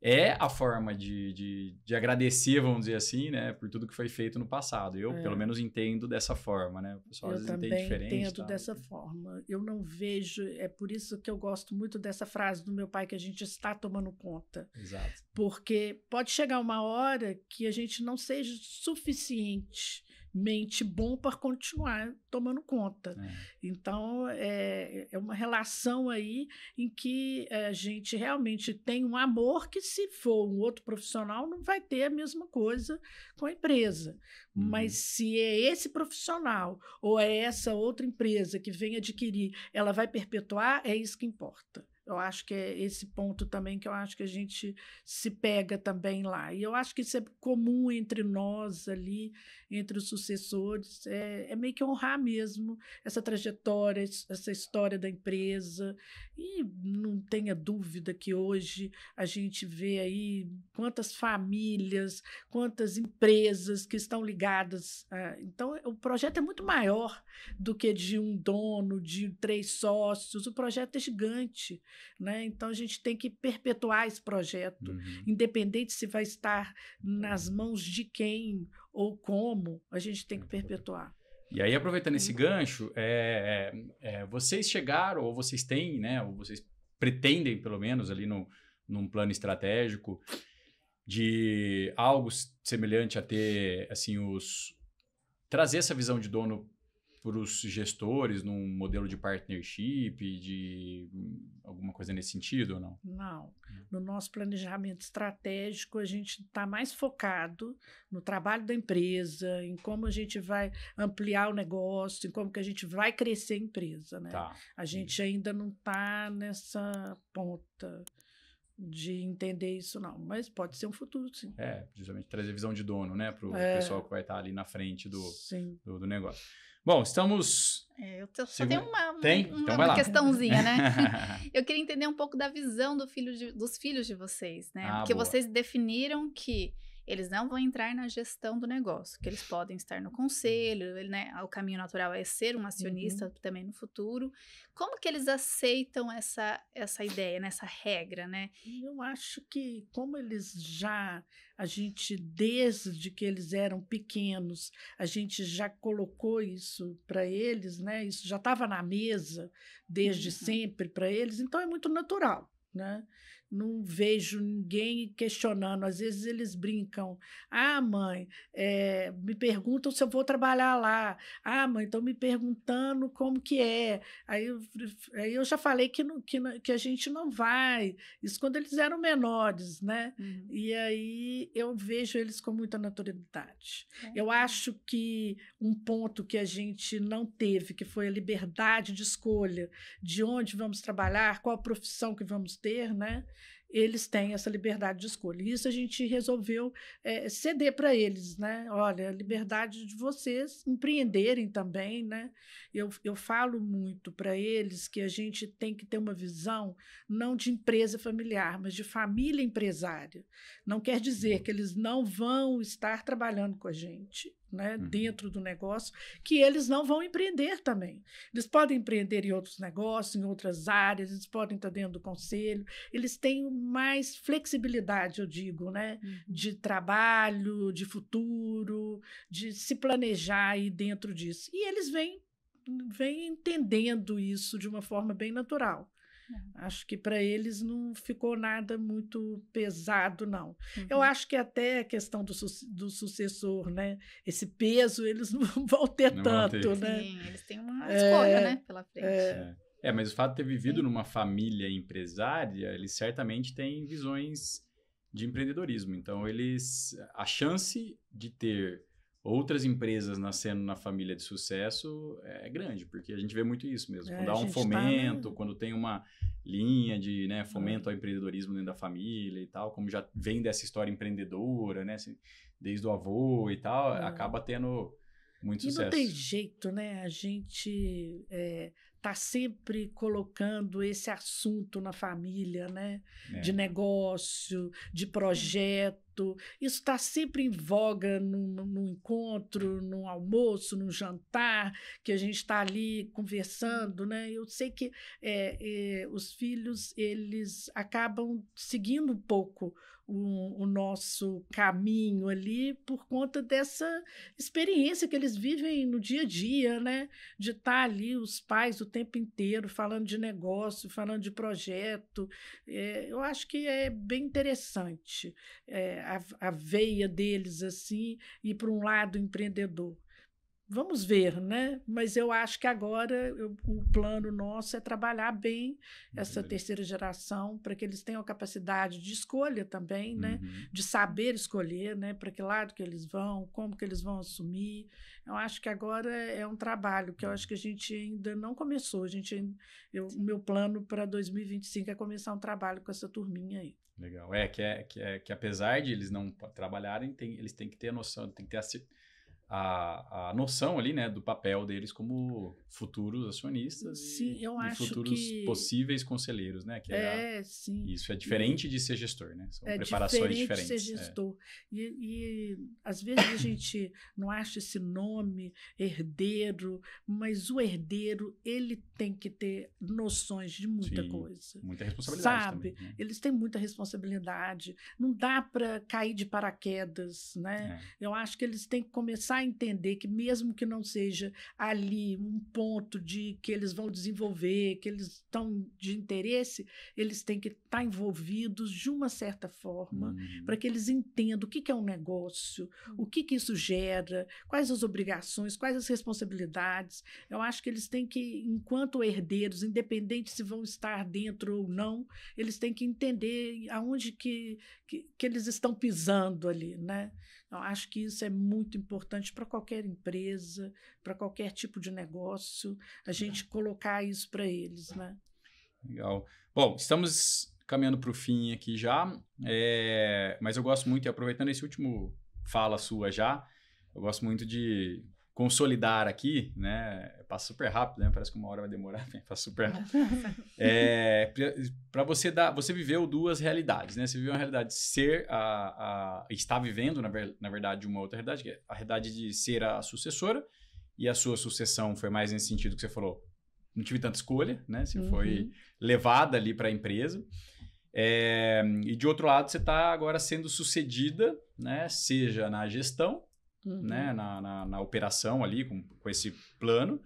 é a forma de agradecer, vamos dizer assim, né? Por tudo que foi feito no passado. Eu, pelo menos, entendo dessa forma, né? O pessoal às vezes entende diferente. Eu também entendo dessa forma. Eu não vejo... É por isso que eu gosto muito dessa frase do meu pai, que a gente está tomando conta. Exato. Porque pode chegar uma hora que a gente não seja suficiente suficientemente bom para continuar tomando conta. Então, é uma relação aí em que a gente realmente tem um amor que, se for um outro profissional, não vai ter a mesma coisa com a empresa. Mas se é esse profissional ou é essa outra empresa que vem adquirir, ela vai perpetuar, é isso que importa. Eu acho que é esse ponto também que eu acho que a gente se pega também lá. E eu acho que isso é comum entre nós ali, entre os sucessores, é meio que honrar mesmo essa trajetória, essa história da empresa. E não tenha dúvida que hoje a gente vê aí quantas famílias, quantas empresas que estão ligadas. Então, o projeto é muito maior do que de um dono, de 3 sócios. O projeto é gigante. Né? Então, a gente tem que perpetuar esse projeto, independente se vai estar nas mãos de quem ou como, a gente tem que perpetuar. E aí, aproveitando esse gancho, vocês chegaram, ou vocês têm, né, ou vocês pretendem, pelo menos, ali num plano estratégico, de algo semelhante a ter, assim, trazer essa visão de dono para os gestores num modelo de partnership, de alguma coisa nesse sentido ou não? Não. No nosso planejamento estratégico, a gente está mais focado no trabalho da empresa, em como a gente vai ampliar o negócio, em como que a gente vai crescer a empresa. Né? Tá. A gente ainda não está nessa ponta de entender isso, não. Mas pode ser um futuro, sim. Justamente trazer visão de dono, né? Para o pessoal que vai estar ali na frente do negócio. Bom, estamos... Eu só tenho Então uma questãozinha, né? Eu queria entender um pouco da visão dos filhos de vocês, né? Porque boa. vocês definiram que eles não vão entrar na gestão do negócio, que eles podem estar no conselho, né? O caminho natural é ser um acionista também no futuro. Como que eles aceitam essa ideia, né? Essa regra, né? Eu acho que como desde que eles eram pequenos, a gente já colocou isso para eles, né? Isso já estava na mesa desde sempre para eles, então é muito natural, né? Não vejo ninguém questionando. Às vezes eles brincam. Mãe, me perguntam se eu vou trabalhar lá. Mãe, estão me perguntando como que é. Aí eu já falei que a gente não vai. Isso quando eles eram menores, né? E aí eu vejo eles com muita naturalidade. Eu acho que um ponto que a gente não teve, que foi a liberdade de escolha de onde vamos trabalhar, qual a profissão que vamos ter, né? Eles têm essa liberdade de escolha. E isso a gente resolveu ceder para eles, né? Olha, a liberdade de vocês empreenderem também, né? Eu falo muito para eles que a gente tem que ter uma visão não de empresa familiar, mas de família empresária. Não quer dizer que eles não vão estar trabalhando com a gente, né, dentro do negócio, que eles não vão empreender também. Eles podem empreender em outros negócios, em outras áreas, eles podem estar dentro do conselho, eles têm mais flexibilidade, eu digo, né, de trabalho, de futuro, de se planejar aí dentro disso. E eles vêm entendendo isso de uma forma bem natural. Acho que para eles não ficou nada muito pesado, não. Eu acho que até a questão do sucessor, né? Esse peso, eles não vão ter tanto, né? Sim, eles têm uma escolha, né? Pela frente. Mas o fato de ter vivido numa família empresária, eles certamente têm visões de empreendedorismo. Então, a chance de ter outras empresas nascendo na família de sucesso é grande, porque a gente vê muito isso mesmo. Quando há um fomento, quando tem uma linha de fomento ao empreendedorismo dentro da família e tal, como já vem dessa história empreendedora, né, assim, desde o avô e tal, acaba tendo muito sucesso. E não tem jeito, né? A gente está sempre colocando esse assunto na família, né? De negócio, de projeto. Isso está sempre em voga num encontro, num almoço, num jantar, que a gente está ali conversando, né? Eu sei que os filhos, eles acabam seguindo um pouco o nosso caminho ali por conta dessa experiência que eles vivem no dia a dia, né? De estar ali os pais o tempo inteiro falando de negócio, falando de projeto. Eu acho que é bem interessante a veia deles assim ir para um lado empreendedor. Vamos ver, né? Mas eu acho que agora o plano nosso é trabalhar bem essa terceira geração para que eles tenham a capacidade de escolha também, né? De saber escolher, né? Para que lado que eles vão, como que eles vão assumir. Eu acho que agora é um trabalho que eu acho que a gente ainda não começou. O meu plano para 2025 é começar um trabalho com essa turminha aí. Legal. Que apesar de eles não trabalharem, eles têm que ter a noção, tem que ter a noção ali, né, do papel deles como futuros acionistas. Sim, eu acho futuros possíveis conselheiros, né? Sim. Isso é diferente de ser gestor, né? São preparações diferentes. De ser gestor. E às vezes a gente não acha esse nome herdeiro, mas o herdeiro, ele tem que ter noções de muita coisa. Muita responsabilidade. Sabe? Também, né? Eles têm muita responsabilidade. Não dá para cair de paraquedas, né? Eu acho que eles têm que começar a entender que mesmo que não seja ali um ponto de que eles vão desenvolver, que eles estão de interesse, eles têm que estar envolvidos de uma certa forma para que eles entendam o que é um negócio, o que isso gera, quais as obrigações, quais as responsabilidades. Eu acho que eles têm que, enquanto herdeiros, independente se vão estar dentro ou não, eles têm que entender aonde que eles estão pisando ali, né? Eu acho que isso é muito importante para qualquer empresa, para qualquer tipo de negócio, a gente colocar isso para eles, né? Legal. Bom, estamos caminhando para o fim aqui já, mas eu gosto muito, e aproveitando esse último fala sua já, eu gosto muito de consolidar aqui, né? Passa super rápido, né? Parece que uma hora vai demorar, passa super rápido. Para você viveu duas realidades, né? Você viveu uma realidade de ser está vivendo, na verdade, uma outra realidade, que é a realidade de ser a sucessora, e a sua sucessão foi mais nesse sentido que você falou. Não tive tanta escolha, né? Você foi levada ali para a empresa. E de outro lado, você está agora sendo sucedida, né? Seja na gestão, né? Na operação ali, com esse plano,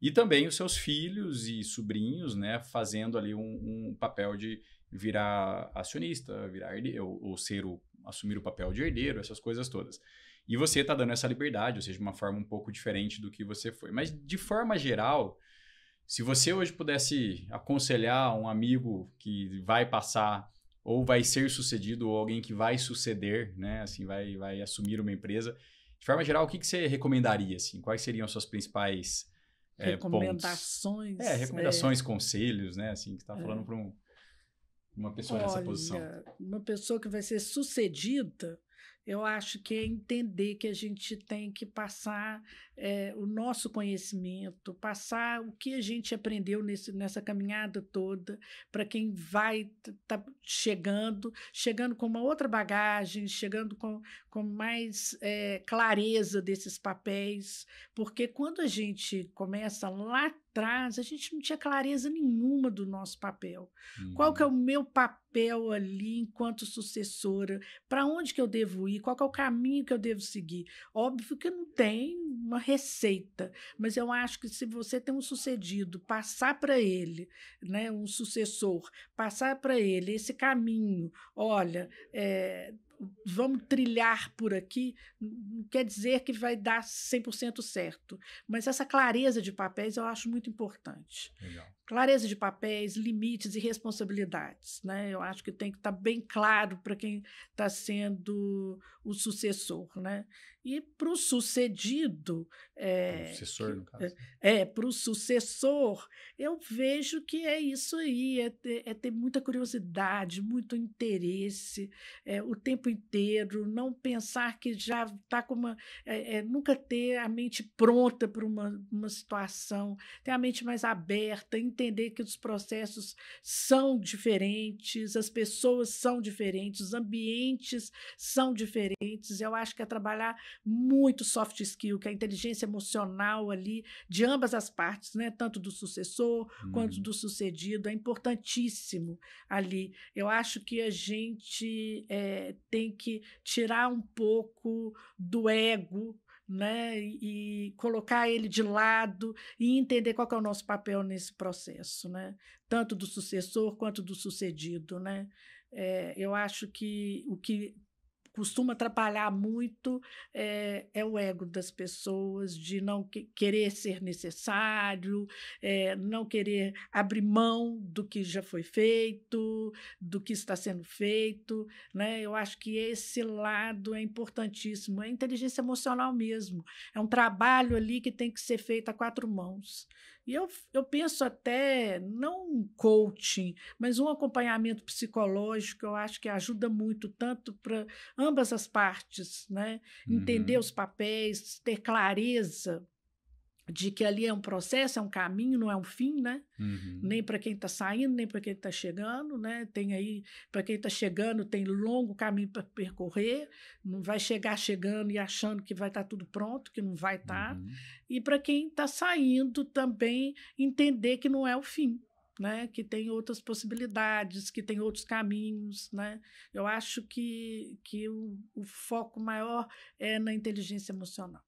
e também os seus filhos e sobrinhos, né? Fazendo ali um papel de virar acionista, virar herdeiro, ou assumir o papel de herdeiro, essas coisas todas. E você está dando essa liberdade, ou seja, de uma forma um pouco diferente do que você foi. Mas, de forma geral, se você hoje pudesse aconselhar um amigo que vai passar ou vai ser sucedido, ou alguém que vai suceder, né? Assim, vai assumir uma empresa, de forma geral, o que você recomendaria? Assim? Quais seriam as suas principais recomendações? Pontos? Recomendações, conselhos, né? Assim, que você está falando para uma pessoa nessa posição. Uma pessoa que vai ser sucedida, eu acho que é entender que a gente tem que passar o nosso conhecimento, passar o que a gente aprendeu nessa caminhada toda para quem vai tá chegando com uma outra bagagem, chegando com mais clareza desses papéis, porque quando a gente começa lá atrás, a gente não tinha clareza nenhuma do nosso papel. Qual que é o meu papel ali enquanto sucessora? Para onde que eu devo ir? Qual que é o caminho que eu devo seguir? Óbvio que não tem uma receita, mas eu acho que se você tem um sucedido, passar para ele, né, um sucessor, passar para ele esse caminho, olha, vamos trilhar por aqui, não quer dizer que vai dar 100% certo, mas essa clareza de papéis eu acho muito importante. Legal. Clareza de papéis, limites e responsabilidades, né? Eu acho que tem que estar bem claro para quem está sendo o sucessor, né? E para o sucedido... sucessor, no caso. Para o sucessor, eu vejo que é isso aí, é ter muita curiosidade, muito interesse, o tempo inteiro, não pensar que já está com nunca ter a mente pronta para uma situação, ter a mente mais aberta, entender que os processos são diferentes, as pessoas são diferentes, os ambientes são diferentes. Eu acho que é trabalhar muito soft skill, que é a inteligência emocional ali de ambas as partes, né? Tanto do sucessor quanto do sucedido, é importantíssimo ali. Eu acho que a gente tem que tirar um pouco do ego, né, e colocar ele de lado e entender qual que é o nosso papel nesse processo, né, tanto do sucessor quanto do sucedido, né. Eu acho que costuma atrapalhar muito é o ego das pessoas, de não querer ser necessário, não querer abrir mão do que já foi feito, do que está sendo feito, né? Eu acho que esse lado é importantíssimo, é inteligência emocional mesmo, é um trabalho ali que tem que ser feito a 4 mãos. E eu penso até, não um coaching, mas um acompanhamento psicológico, eu acho que ajuda muito, tanto para ambas as partes, né? Entender os papéis, ter clareza de que ali é um processo, é um caminho, não é um fim, né? Nem para quem está saindo, nem para quem está chegando, né? Tem aí, para quem está chegando, tem longo caminho para percorrer, não vai chegar chegando e achando que vai estar tudo pronto, que não vai estar. E para quem está saindo também entender que não é o fim, né? Que tem outras possibilidades, que tem outros caminhos, né? Eu acho que o foco maior é na inteligência emocional.